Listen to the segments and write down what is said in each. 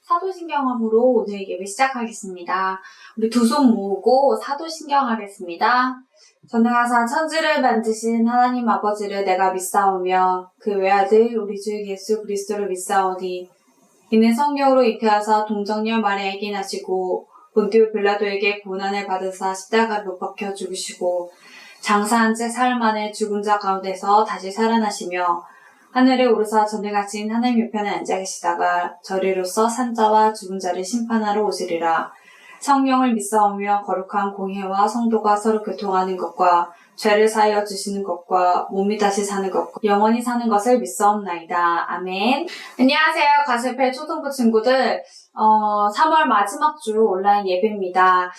사도신경함으로 오늘 예배 시작하겠습니다. 우리 두 손 모으고 사도신경 하겠습니다. 전능하사 천지를 만드신 하나님 아버지를 내가 믿사오며 그 외아들 우리 주 예수 그리스도를 믿사오니 이는 성령으로 잉태하사 동정녀 마리아에게 나시고 본디오 빌라도에게 고난을 받으사 십자가에 못 박혀 죽으시고 장사한 채 사흘 만에 죽은 자 가운데서 다시 살아나시며 하늘에 오르사 전능하신 하나님 우편에 앉아 계시다가 저리로서 산자와 죽은 자를 심판하러 오시리라. 성령을 믿사오며 거룩한 공회와 성도가 서로 교통하는 것과 죄를 사하여 주시는 것과 몸이 다시 사는 것과 영원히 사는 것을 믿사옵나이다. 아멘. 안녕하세요. 가슴펠 초등부 친구들. 3월 마지막 주 온라인 예배입니다.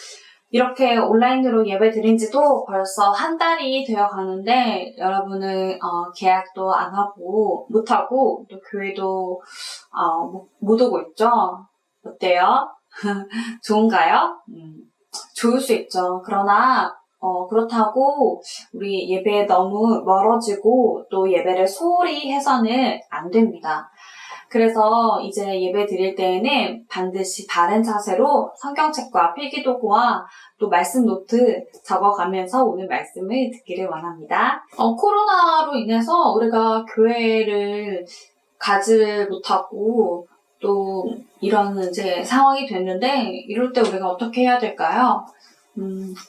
이렇게 온라인으로 예배 드린 지도 벌써 한 달이 되어 가는데 여러분은 계약도 안 하고 못하고 또 교회도 못 오고 있죠? 어때요? 좋은가요? 좋을 수 있죠. 그러나 그렇다고 우리 예배에 너무 멀어지고 또 예배를 소홀히 해서는 안 됩니다. 그래서 이제 예배 드릴 때에는 반드시 바른 자세로 성경책과 필기도구와 또 말씀 노트 적어가면서 오늘 말씀을 듣기를 원합니다. 코로나로 인해서 우리가 교회를 가지 못하고 또 이런 이제 상황이 됐는데 이럴 때 우리가 어떻게 해야 될까요?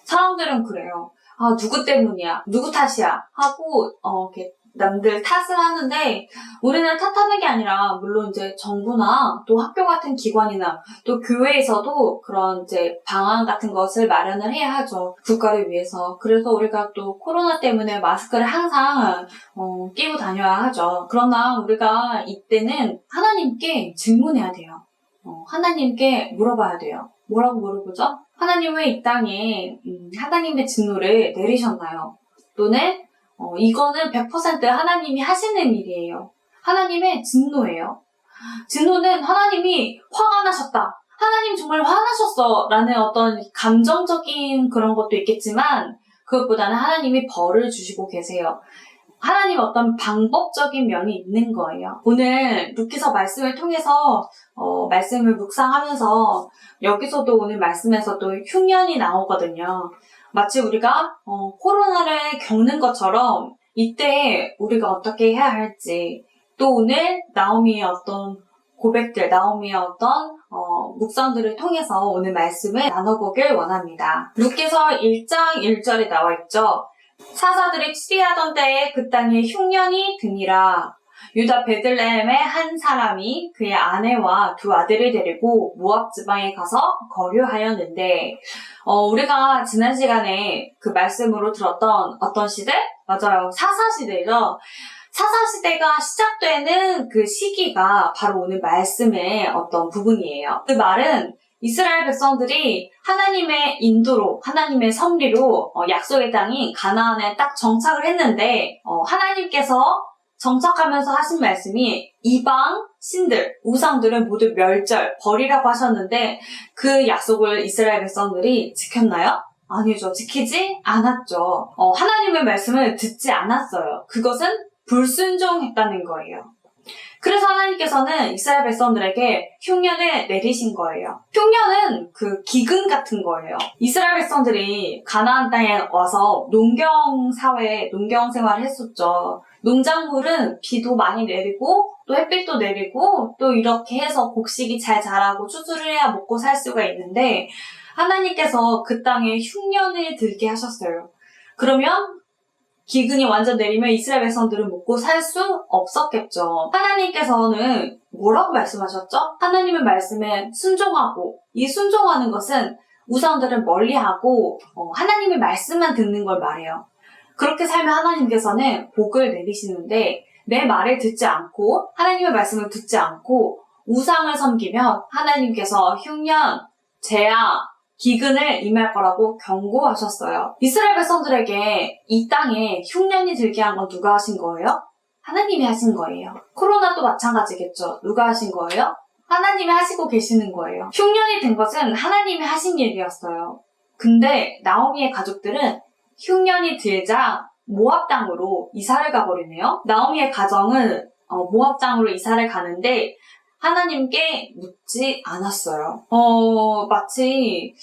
사람들은 그래요. 누구 때문이야? 누구 탓이야? 하고 이렇게 남들 탓을 하는데 우리는 탓하는 게 아니라 물론 이제 정부나 또 학교 같은 기관이나 또 교회에서도 그런 이제 방안 같은 것을 마련을 해야 하죠. 국가를 위해서. 그래서 우리가 또 코로나 때문에 마스크를 항상 끼고 다녀야 하죠. 그러나 우리가 이때는 하나님께 질문해야 돼요. 하나님께 물어봐야 돼요. 뭐라고 물어보죠? 하나님 왜 이 땅에 하나님의 진노를 내리셨나요? 또는 이거는 100% 하나님이 하시는 일이에요. 하나님의 진노예요. 진노는 하나님이 화가 나셨다. 하나님 정말 화나셨어. 라는 어떤 감정적인 그런 것도 있겠지만 그것보다는 하나님이 벌을 주시고 계세요. 하나님 어떤 방법적인 면이 있는 거예요. 오늘 루키서 말씀을 통해서 말씀을 묵상하면서 여기서도 오늘 말씀에서도 흉년이 나오거든요. 마치 우리가 코로나를 겪는 것처럼 이때 우리가 어떻게 해야 할지 또 오늘 나오미의 어떤 고백들, 나오미의 어떤 묵상들을 통해서 오늘 말씀을 나눠보길 원합니다. 루키서 1장 1절에 나와 있죠. 사사들이 치리하던 때에 그 땅에 흉년이 드니라. 유다 베들레헴의 한 사람이 그의 아내와 두 아들을 데리고 모압 지방에 가서 거류하였는데 우리가 지난 시간에 그 말씀으로 들었던 어떤 시대? 맞아요. 사사시대죠. 사사시대가 시작되는 그 시기가 바로 오늘 말씀의 어떤 부분이에요. 그 말은 이스라엘 백성들이 하나님의 인도로, 하나님의 섭리로 약속의 땅인 가나안에 딱 정착을 했는데 하나님께서 정착하면서 하신 말씀이 이방 신들, 우상들은 모두 멸절, 버리라고 하셨는데 그 약속을 이스라엘 백성들이 지켰나요? 아니죠. 지키지 않았죠. 하나님의 말씀을 듣지 않았어요. 그것은 불순종했다는 거예요. 그래서 하나님께서는 이스라엘 백성들에게 흉년을 내리신 거예요. 흉년은 그 기근 같은 거예요. 이스라엘 백성들이 가나안 땅에 와서 농경 생활을 했었죠. 농작물은 비도 많이 내리고 또 햇빛도 내리고 또 이렇게 해서 곡식이 잘 자라고 추수를 해야 먹고 살 수가 있는데 하나님께서 그 땅에 흉년을 들게 하셨어요. 그러면 기근이 완전 내리면 이스라엘 백성들은 먹고 살 수 없었겠죠. 하나님께서는 뭐라고 말씀하셨죠? 하나님의 말씀에 순종하고 이 순종하는 것은 우상들을 멀리하고 하나님의 말씀만 듣는 걸 말해요. 그렇게 살면 하나님께서는 복을 내리시는데 내 말을 듣지 않고 하나님의 말씀을 듣지 않고 우상을 섬기면 하나님께서 흉년, 재앙, 기근을 임할 거라고 경고하셨어요. 이스라엘 백성들에게 이 땅에 흉년이 들게 한 건 누가 하신 거예요? 하나님이 하신 거예요. 코로나도 마찬가지겠죠. 누가 하신 거예요? 하나님이 하시고 계시는 거예요. 흉년이 든 것은 하나님이 하신 일이었어요. 근데 나오미의 가족들은 흉년이 들자 모압 땅으로 이사를 가버리네요. 나오미의 가정은 모압 땅으로 이사를 가는데 하나님께 묻지 않았어요. 마치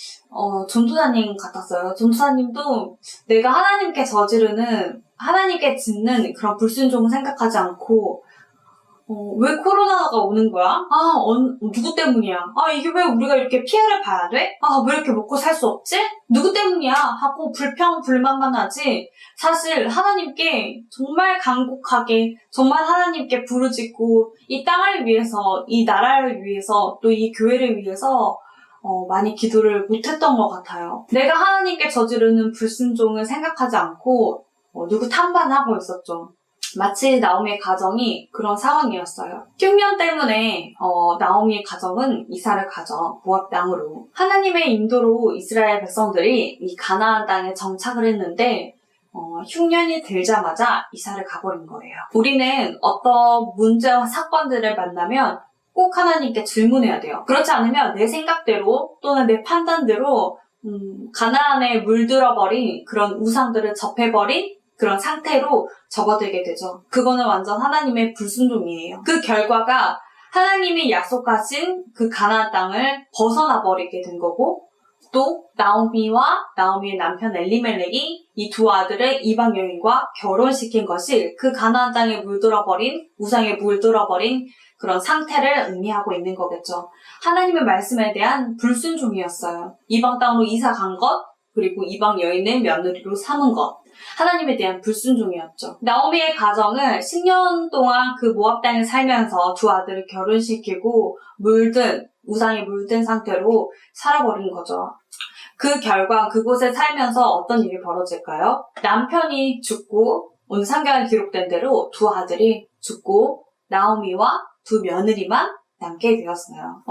전도사님 같았어요. 전도사님도 내가 하나님께 짓는 그런 불순종을 생각하지 않고 왜 코로나가 오는 거야? 누구 때문이야? 이게 왜 우리가 이렇게 피해를 봐야 돼? 왜 이렇게 먹고 살 수 없지? 누구 때문이야? 하고 불평불만만 하지. 사실 하나님께 정말 간곡하게, 정말 하나님께 부르짖고 이 땅을 위해서, 이 나라를 위해서, 또 이 교회를 위해서 많이 기도를 못했던 것 같아요. 내가 하나님께 저지르는 불순종을 생각하지 않고 누구 탓만하고 있었죠. 마치 나오미의 가정이 그런 상황이었어요. 흉년 때문에 나오미의 가정은 이사를 가죠. 모압 땅으로. 하나님의 인도로 이스라엘 백성들이 이 가나안 땅에 정착을 했는데 흉년이 들자마자 이사를 가버린 거예요. 우리는 어떤 문제와 사건들을 만나면 꼭 하나님께 질문해야 돼요. 그렇지 않으면 내 생각대로 또는 내 판단대로 가나안에 물들어버린 그런 우상들을 접해버린 그런 상태로 접어들게 되죠. 그거는 완전 하나님의 불순종이에요. 그 결과가 하나님이 약속하신 그 가나안 땅을 벗어나 버리게 된 거고, 또 나오미와 나오미의 남편 엘리멜렉이 이 두 아들을 이방 여인과 결혼시킨 것이 그 가나안 땅에 물들어버린, 우상에 물들어버린 그런 상태를 의미하고 있는 거겠죠. 하나님의 말씀에 대한 불순종이었어요. 이방 땅으로 이사 간 것, 그리고 이방 여인을 며느리로 삼은 것. 하나님에 대한 불순종이었죠. 나오미의 가정을 10년 동안 그 모압 땅에 살면서 두 아들을 결혼시키고 우상에 물든 상태로 살아버린 거죠. 그 결과 그곳에 살면서 어떤 일이 벌어질까요? 남편이 죽고, 오늘 성경에 기록된 대로 두 아들이 죽고 나오미와 두 며느리만 남게 되었어요.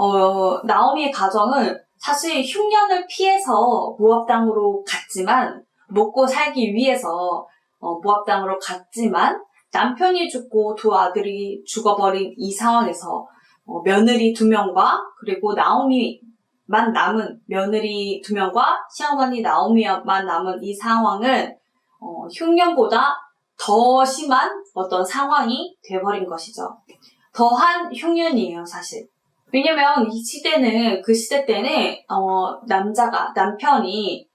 나오미의 가정은 사실 흉년을 피해서 모압 땅으로 갔지만, 먹고 살기 위해서 모압 땅으로 갔지만, 남편이 죽고 두 아들이 죽어버린 이 상황에서 며느리 2명과 그리고 나오미만 남은 며느리 2명과 시어머니 나오미만 남은 이 상황은 흉년보다 더 심한 어떤 상황이 돼버린 것이죠. 더한 흉년이에요, 사실. 왜냐면 이 시대는, 그 시대 때는 남편이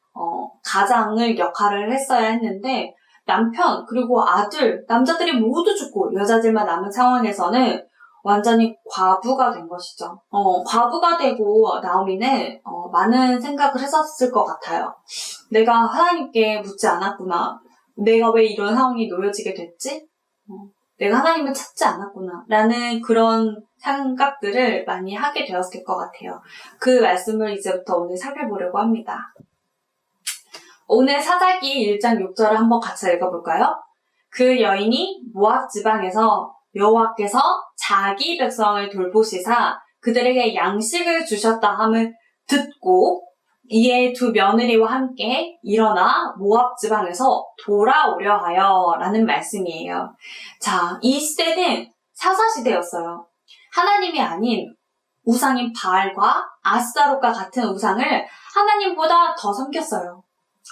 가장을 역할을 했어야 했는데, 남편 그리고 아들, 남자들이 모두 죽고 여자들만 남은 상황에서는 완전히 과부가 된 것이죠. 과부가 되고 나오미는 많은 생각을 했었을 것 같아요. 내가 하나님께 묻지 않았구나. 내가 왜 이런 상황이 놓여지게 됐지? 내가 하나님을 찾지 않았구나. 라는 그런 생각들을 많이 하게 되었을 것 같아요. 그 말씀을 이제부터 오늘 살펴보려고 합니다. 오늘 사사기 1장 6절을 한번 같이 읽어볼까요? 그 여인이 모압 지방에서 여호와께서 자기 백성을 돌보시사 그들에게 양식을 주셨다 함을 듣고 이에 두 며느리와 함께 일어나 모압 지방에서 돌아오려 하여 라는 말씀이에요. 자, 이 시대는 사사시대였어요. 하나님이 아닌 우상인 바알과 아스타롯과 같은 우상을 하나님보다 더 섬겼어요.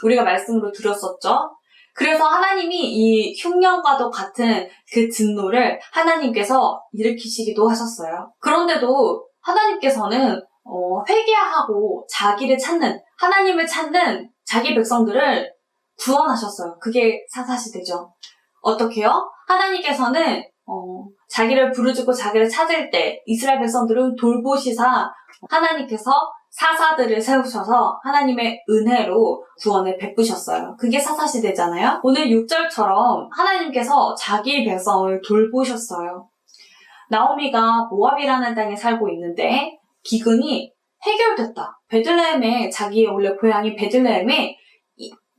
우리가 말씀으로 들었었죠. 그래서 하나님이 이 흉년과도 같은 그 진노를 하나님께서 일으키시기도 하셨어요. 그런데도 하나님께서는 회개하고 자기를 찾는, 하나님을 찾는 자기 백성들을 구원하셨어요. 그게 사사시대죠. 어떻게요? 하나님께서는 자기를 부르짖고 자기를 찾을 때 이스라엘 백성들은 돌보시사 하나님께서 사사들을 세우셔서 하나님의 은혜로 구원을 베푸셨어요. 그게 사사시대잖아요. 오늘 6절처럼 하나님께서 자기 백성을 돌보셨어요. 나오미가 모압이라는 땅에 살고 있는데 기근이 해결됐다. 베들레헴에, 자기의 원래 고향인 베들레헴에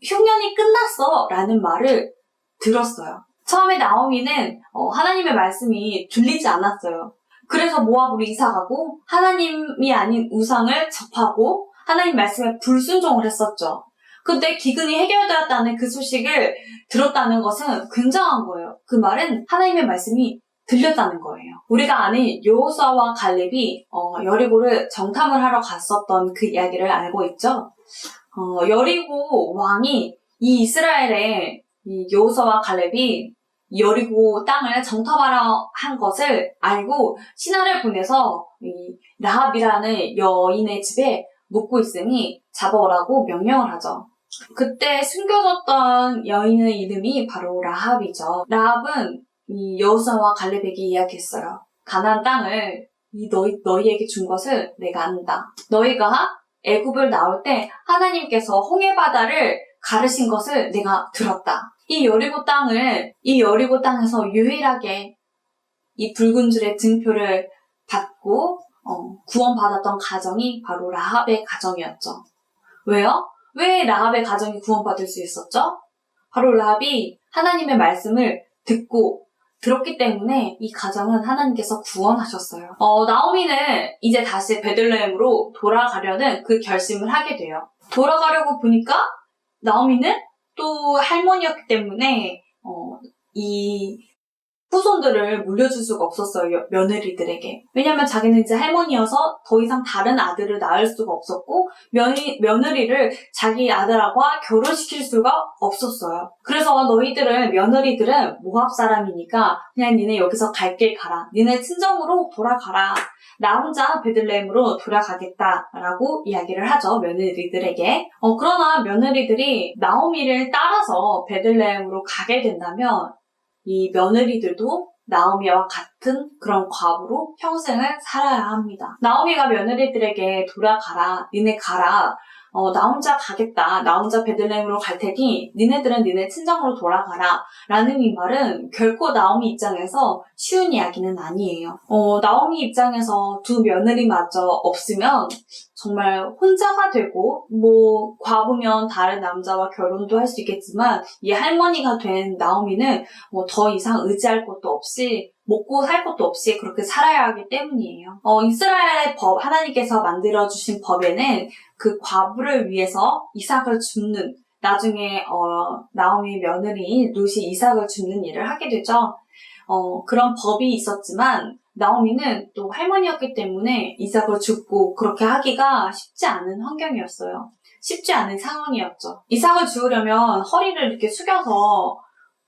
흉년이 끝났어 라는 말을 들었어요. 처음에 나오미는 하나님의 말씀이 들리지 않았어요. 그래서 모압으로 이사가고 하나님이 아닌 우상을 접하고 하나님 말씀에 불순종을 했었죠. 근데 기근이 해결되었다는 그 소식을 들었다는 것은 굉장한 거예요. 그 말은 하나님의 말씀이 들렸다는 거예요. 우리가 아는 여호수아와 갈렙이 여리고를 정탐을 하러 갔었던 그 이야기를 알고 있죠. 여리고 왕이 이 이스라엘의 이 여호수아와 갈렙이 여리고 땅을 정탐하러 한 것을 알고 신하를 보내서 이 라합이라는 여인의 집에 묵고 있으니 잡아오라고 명령을 하죠. 그때 숨겨졌던 여인의 이름이 바로 라합이죠. 라합은 이 여호수아와 갈렙에게 이야기했어요. 가나안 땅을 너희에게 준 것을 내가 안다. 너희가 애굽을 나올 때 하나님께서 홍해 바다를 가르신 것을 내가 들었다. 이 여리고 땅에서 유일하게 이 붉은 줄의 증표를 받고 구원받았던 가정이 바로 라합의 가정이었죠. 왜요? 왜 라합의 가정이 구원받을 수 있었죠? 바로 라합이 하나님의 말씀을 들었기 때문에 이 가정은 하나님께서 구원하셨어요. 나오미는 이제 다시 베들레헴으로 돌아가려는 그 결심을 하게 돼요. 돌아가려고 보니까 나오미는 또 할머니였기 때문에 이 후손들을 물려줄 수가 없었어요, 며느리들에게. 왜냐면 자기는 이제 할머니여서 더 이상 다른 아들을 낳을 수가 없었고 며느리를 자기 아들과 결혼시킬 수가 없었어요. 그래서 며느리들은 모압 사람이니까 그냥 니네 여기서 갈 길 가라. 니네 친정으로 돌아가라. 나 혼자 베들레헴으로 돌아가겠다라고 이야기를 하죠, 며느리들에게. 그러나 며느리들이 나오미를 따라서 베들레헴으로 가게 된다면 이 며느리들도 나오미와 같은 그런 과부로 평생을 살아야 합니다. 나오미가 며느리들에게 돌아가라, 니네 가라, 나 혼자 가겠다, 나 혼자 베들레헴으로 갈 테니 니네들은 니네 친정으로 돌아가라 라는 이 말은 결코 나오미 입장에서 쉬운 이야기는 아니에요. 나오미 입장에서 두 며느리마저 없으면 정말 혼자가 되고 과부면 다른 남자와 결혼도 할 수 있겠지만 이 할머니가 된 나오미는 더 이상 의지할 것도 없이 먹고 살 것도 없이 그렇게 살아야 하기 때문이에요. 이스라엘의 법, 하나님께서 만들어주신 법에는 그 과부를 위해서 이삭을 줍는, 나중에 나오미 며느리인 룻이 이삭을 줍는 일을 하게 되죠. 그런 법이 있었지만 나오미는 또 할머니였기 때문에 이삭을 줍고 그렇게 하기가 쉽지 않은 환경이었어요. 쉽지 않은 상황이었죠. 이삭을 주우려면 허리를 이렇게 숙여서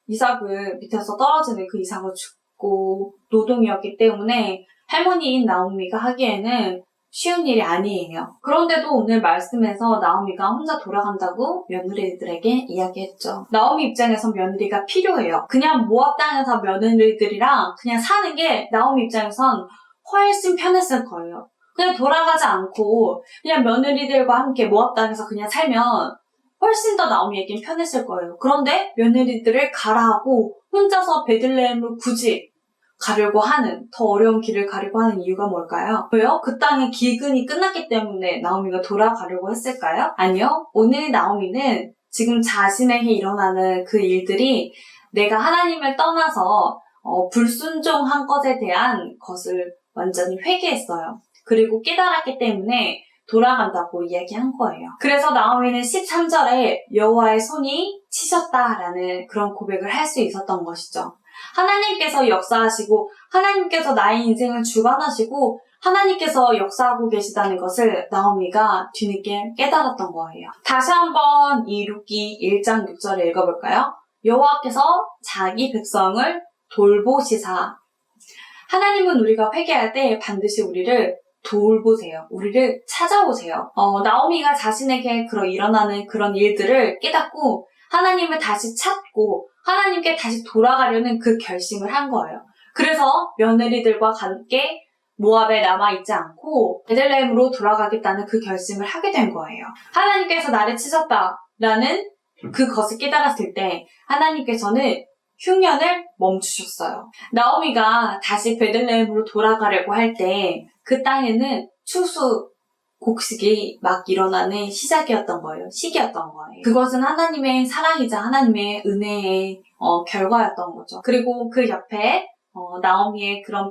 이삭을 밑에서 떨어지는 그 이삭을 줍고 노동이었기 때문에 할머니인 나오미가 하기에는 쉬운 일이 아니에요. 그런데도 오늘 말씀에서 나오미가 혼자 돌아간다고 며느리들에게 이야기했죠. 나오미 입장에선 며느리가 필요해요. 그냥 모압 땅에서 며느리들이랑 그냥 사는 게 나오미 입장에선 훨씬 편했을 거예요. 그냥 돌아가지 않고 그냥 며느리들과 함께 모압 땅에서 그냥 살면 훨씬 더 나오미에겐 편했을 거예요. 그런데 며느리들을 가라 하고 혼자서 베들레헴을 굳이 가려고 하는, 더 어려운 길을 가려고 하는 이유가 뭘까요? 왜요? 그 땅의 기근이 끝났기 때문에 나오미가 돌아가려고 했을까요? 아니요. 오늘 나오미는 지금 자신에게 일어나는 그 일들이 내가 하나님을 떠나서 불순종한 것에 대한 것을 완전히 회개했어요. 그리고 깨달았기 때문에 돌아간다고 이야기한 거예요. 그래서 나오미는 13절에 여호와의 손이 치셨다라는 그런 고백을 할 수 있었던 것이죠. 하나님께서 역사하시고 하나님께서 나의 인생을 주관하시고 하나님께서 역사하고 계시다는 것을 나오미가 뒤늦게 깨달았던 거예요. 다시 한번 이 룻기 1장 6절을 읽어볼까요? 여호와께서 자기 백성을 돌보시사. 하나님은 우리가 회개할 때 반드시 우리를 돌보세요. 우리를 찾아오세요. 나오미가 자신에게 일어나는 그런 일들을 깨닫고 하나님을 다시 찾고 하나님께 다시 돌아가려는 그 결심을 한 거예요. 그래서 며느리들과 함께 모압에 남아있지 않고 베들레헴으로 돌아가겠다는 그 결심을 하게 된 거예요. 하나님께서 나를 치셨다라는 그것을 깨달았을 때 하나님께서는 흉년을 멈추셨어요. 나오미가 다시 베들레헴으로 돌아가려고 할 때 그 땅에는 추수 곡식이 막 일어나는 시기였던 거예요. 그것은 하나님의 사랑이자 하나님의 은혜의 결과였던 거죠. 그리고 그 옆에 나오미의 그런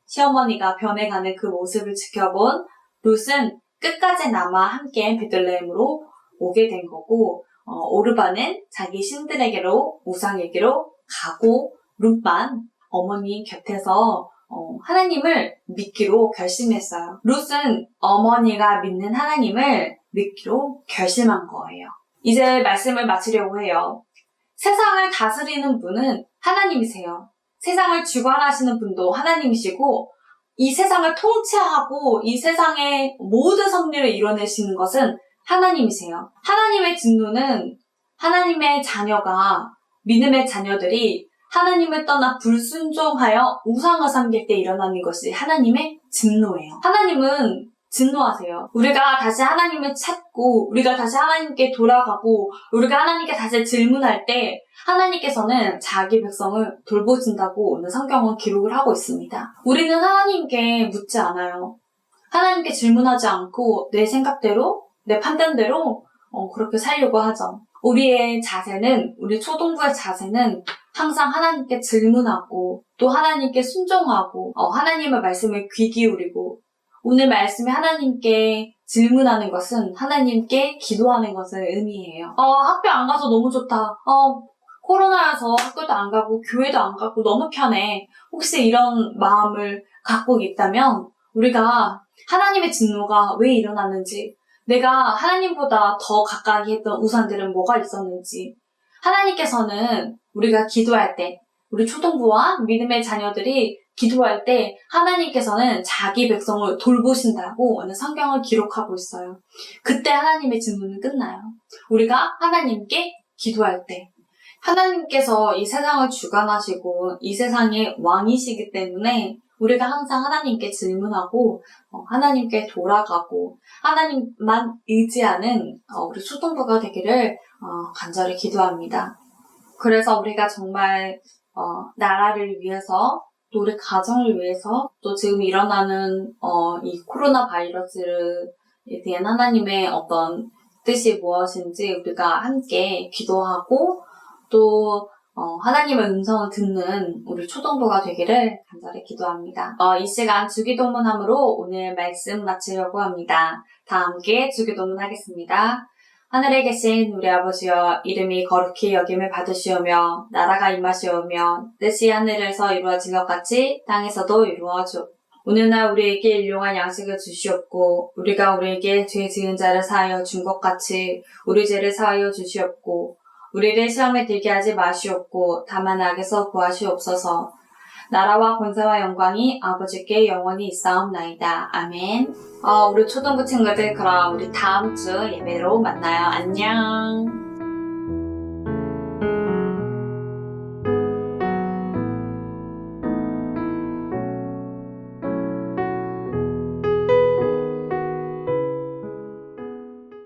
시어머니가 변해가는 그 모습을 지켜본 룻은 끝까지 남아 함께 베들레헴으로 오게 된 거고, 오르바는 자기 신들에게로 우상에게로 가고 룻만 어머니 곁에서 하나님을 믿기로 결심했어요. 룻은 어머니가 믿는 하나님을 믿기로 결심한 거예요. 이제 말씀을 마치려고 해요. 세상을 다스리는 분은 하나님이세요. 세상을 주관하시는 분도 하나님이시고 이 세상을 통치하고 이 세상의 모든 섭리를 이뤄내시는 것은 하나님이세요. 하나님의 진노는 하나님의 자녀가, 믿음의 자녀들이 하나님을 떠나 불순종하여 우상을 섬길 때 일어나는 것이 하나님의 진노예요. 하나님은 진노하세요. 우리가 다시 하나님을 찾고 우리가 다시 하나님께 돌아가고 우리가 하나님께 다시 질문할 때 하나님께서는 자기 백성을 돌보신다고 오늘 성경은 기록을 하고 있습니다. 우리는 하나님께 묻지 않아요. 하나님께 질문하지 않고 내 생각대로, 내 판단대로 그렇게 살려고 하죠. 우리의 자세는, 우리 초동부의 자세는 항상 하나님께 질문하고 또 하나님께 순종하고 하나님의 말씀에 귀 기울이고 오늘 말씀에 하나님께 질문하는 것은 하나님께 기도하는 것을 의미해요. 학교 안 가서 너무 좋다. 코로나여서 학교도 안 가고 교회도 안 가고 너무 편해. 혹시 이런 마음을 갖고 있다면 우리가 하나님의 진노가 왜 일어났는지, 내가 하나님보다 더 가까이 했던 우상들은 뭐가 있었는지, 하나님께서는 우리가 기도할 때, 우리 초동부와 믿음의 자녀들이 기도할 때 하나님께서는 자기 백성을 돌보신다고 오늘 성경을 기록하고 있어요. 그때 하나님의 진노는 끝나요. 우리가 하나님께 기도할 때. 하나님께서 이 세상을 주관하시고 이 세상의 왕이시기 때문에 우리가 항상 하나님께 질문하고 하나님께 돌아가고 하나님만 의지하는 우리 초동부가 되기를 간절히 기도합니다. 그래서 우리가 정말 나라를 위해서 또 우리 가정을 위해서 또 지금 일어나는 이 코로나 바이러스에 대한 하나님의 어떤 뜻이 무엇인지 우리가 함께 기도하고 또 하나님의 음성을 듣는 우리 초동부가 되기를 간절히 기도합니다. 이 시간 주기도문함으로 오늘 말씀 마치려고 합니다. 다 함께 주기도문 하겠습니다. 하늘에 계신 우리 아버지여, 이름이 거룩히 여김을 받으시오며 나라가 임하시오며 뜻이 하늘에서 이루어진 것 같이 땅에서도 이루어져. 오늘날 우리에게 일용할 양식을 주시옵고 우리가 우리에게 죄 지은 자를 사하여 준 것 같이 우리 죄를 사하여 주시옵고 우리를 시험에 들게 하지 마시옵고 다만 악에서 구하시옵소서. 나라와 권세와 영광이 아버지께 영원히 있사옵나이다. 아멘. 우리 초등부 친구들, 그럼 우리 다음 주 예배로 만나요. 안녕.